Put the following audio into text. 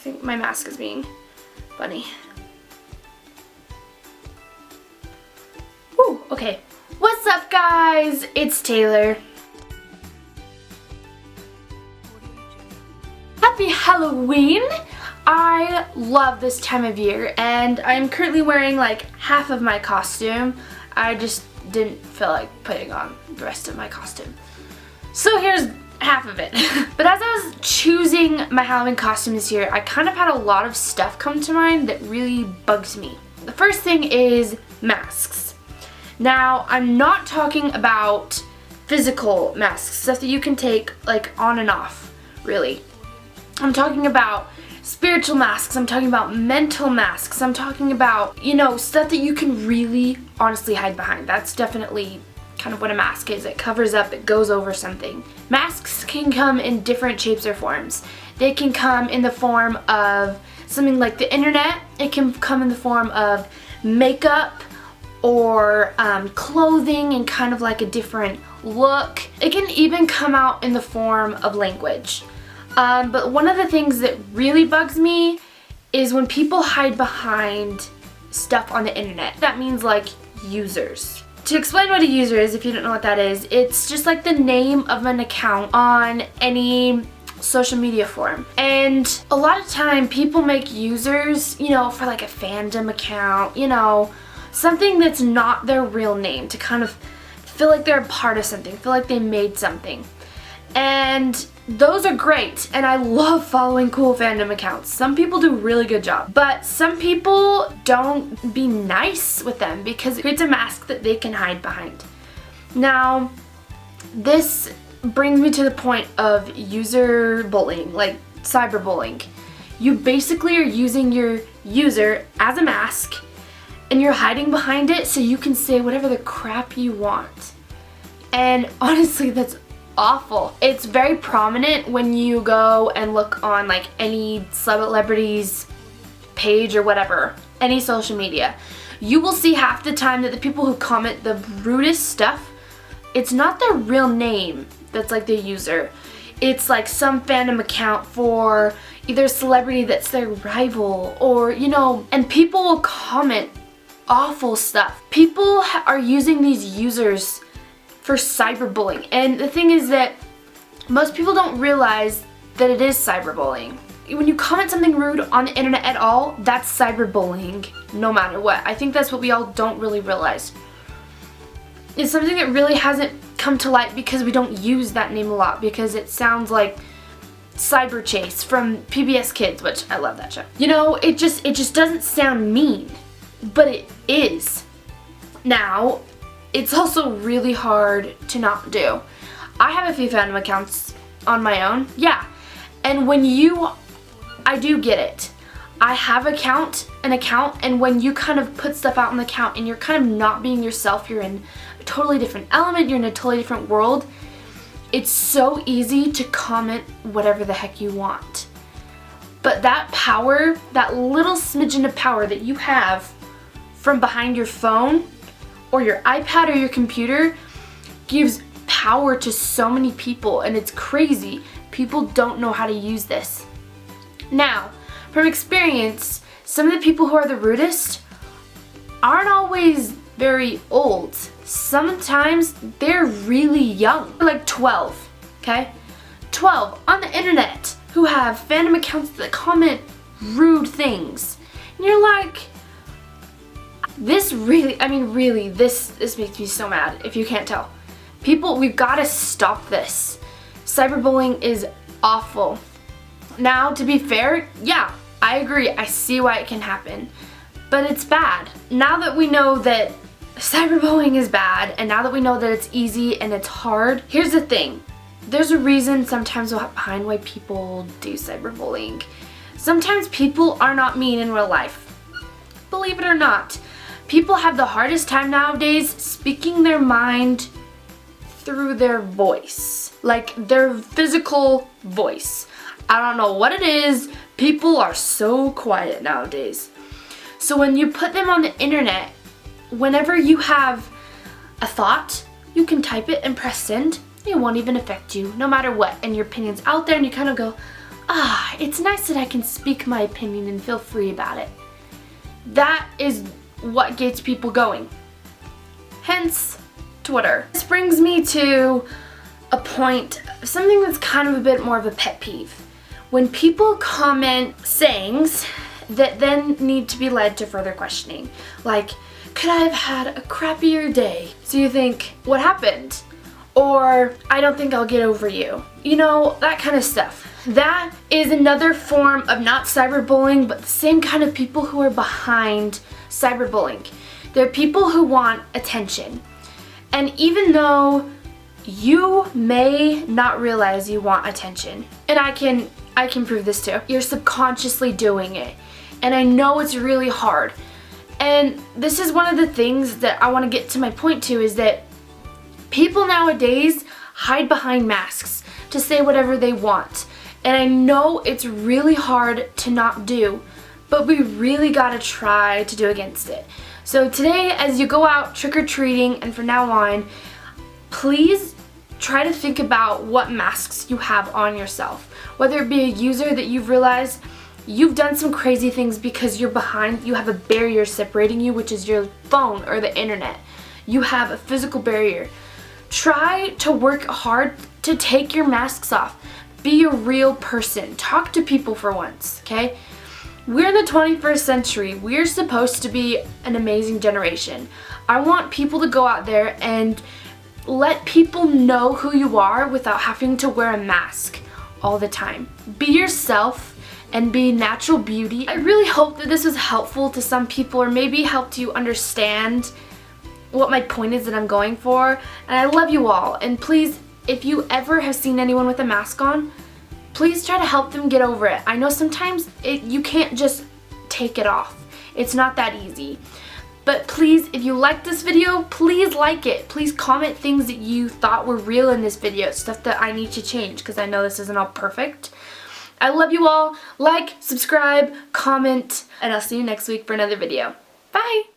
think my mask is being funny. Woo, okay. What's up, guys? It's Taylor. Happy Halloween! I love this time of year, and I'm currently wearing like half of my costume. I just didn't feel like putting on the rest of my costume. So here's half of it. But as I was choosing my Halloween costume this year, I kind of had a lot of stuff come to mind that really bugs me. The first thing is masks. Now, I'm not talking about physical masks, stuff that you can take like on and off, really. I'm talking about spiritual masks, I'm talking about mental masks, I'm talking about, you know, stuff that you can really honestly hide behind. That's definitely kind of what a mask is. It covers up, it goes over something. Masks can come in different shapes or forms. They can come in the form of something like the internet. It can come in the form of makeup or clothing and kind of like a different look. It can even come out in the form of language. But one of the things that really bugs me is when people hide behind stuff on the internet. That means like users. To explain what a user is, if you don't know what that is, it's just like the name of an account on any social media forum. And a lot of time people make users, you know, for like a fandom account, you know, something that's not their real name, to kind of feel like they're a part of something, feel like they made something. And those are great, and I love following cool fandom accounts. Some people do a really good job, but some people don't be nice with them because it creates a mask that they can hide behind. Now, this brings me to the point of user bullying, like cyberbullying. You basically are using your user as a mask, and you're hiding behind it so you can say whatever the crap you want. And honestly, that's awful. It's very prominent when you go and look on like any celebrity's page or whatever, any social media. You will see half the time that the people who comment the rudest stuff, it's not their real name that's like the user. It's like some fandom account for either a celebrity that's their rival, or, you know, and people will comment awful stuff. People are using these users for cyberbullying, and the thing is that most people don't realize that it is cyberbullying. When you comment something rude on the internet at all, that's cyberbullying no matter what. I think that's what we all don't really realize. It's something that really hasn't come to light because we don't use that name a lot, because it sounds like Cyber Chase from PBS Kids, which I love that show. You know, it just doesn't sound mean, but it is. Now, it's also really hard to not do. I have a few fandom accounts on my own, yeah. And when I do get it. I have an account, and when you kind of put stuff out on the account and you're kind of not being yourself, you're in a totally different element, you're in a totally different world, it's so easy to comment whatever the heck you want. But that power, that little smidgen of power that you have from behind your phone, or your iPad or your computer, gives power to so many people, and it's crazy. People don't know how to use this. Now, from experience, some of the people who are the rudest aren't always very old. Sometimes they're really young, like 12, okay? 12 on the internet who have fandom accounts that comment rude things. And you're like, this really, I mean really, this makes me so mad if you can't tell. People, we've got to stop this. Cyberbullying is awful. Now, to be fair, yeah, I agree. I see why it can happen, but it's bad. Now that we know that cyberbullying is bad, and now that we know that it's easy and it's hard, here's the thing. There's a reason sometimes behind why people do cyberbullying. Sometimes people are not mean in real life. Believe it or not. People have the hardest time nowadays speaking their mind through their voice, like their physical voice. I don't know what it is, people are so quiet nowadays. So when you put them on the internet, whenever you have a thought, you can type it and press send. It won't even affect you, no matter what, and your opinion's out there and you kind of go, it's nice that I can speak my opinion and feel free about it. That is what gets people going. Hence, Twitter. This brings me to a point, something that's kind of a bit more of a pet peeve. When people comment sayings that then need to be led to further questioning. Like, could I have had a crappier day? So you think, what happened? Or, I don't think I'll get over you. You know, that kind of stuff. That is another form of not cyberbullying, but the same kind of people who are behind cyberbullying. They're people who want attention. And even though you may not realize you want attention, and I can prove this too, you're subconsciously doing it. And I know it's really hard. And this is one of the things that I want to get to my point to, is that people nowadays hide behind masks to say whatever they want. And I know it's really hard to not do, but we really gotta try to do against it. So today, as you go out trick-or-treating and from now on, please try to think about what masks you have on yourself. Whether it be a user that you've realized you've done some crazy things because you're behind, you have a barrier separating you, which is your phone or the internet. You have a physical barrier. Try to work hard to take your masks off. Be a real person. Talk to people for once, okay? We're in the 21st century. We're supposed to be an amazing generation. I want people to go out there and let people know who you are without having to wear a mask all the time. Be yourself and be natural beauty. I really hope that this was helpful to some people, or maybe helped you understand what my point is that I'm going for. And I love you all. And please, if you ever have seen anyone with a mask on, please try to help them get over it. I know sometimes you can't just take it off. It's not that easy. But please, if you like this video, please like it. Please comment things that you thought were real in this video, stuff that I need to change, because I know this isn't all perfect. I love you all. Like, subscribe, comment, and I'll see you next week for another video. Bye!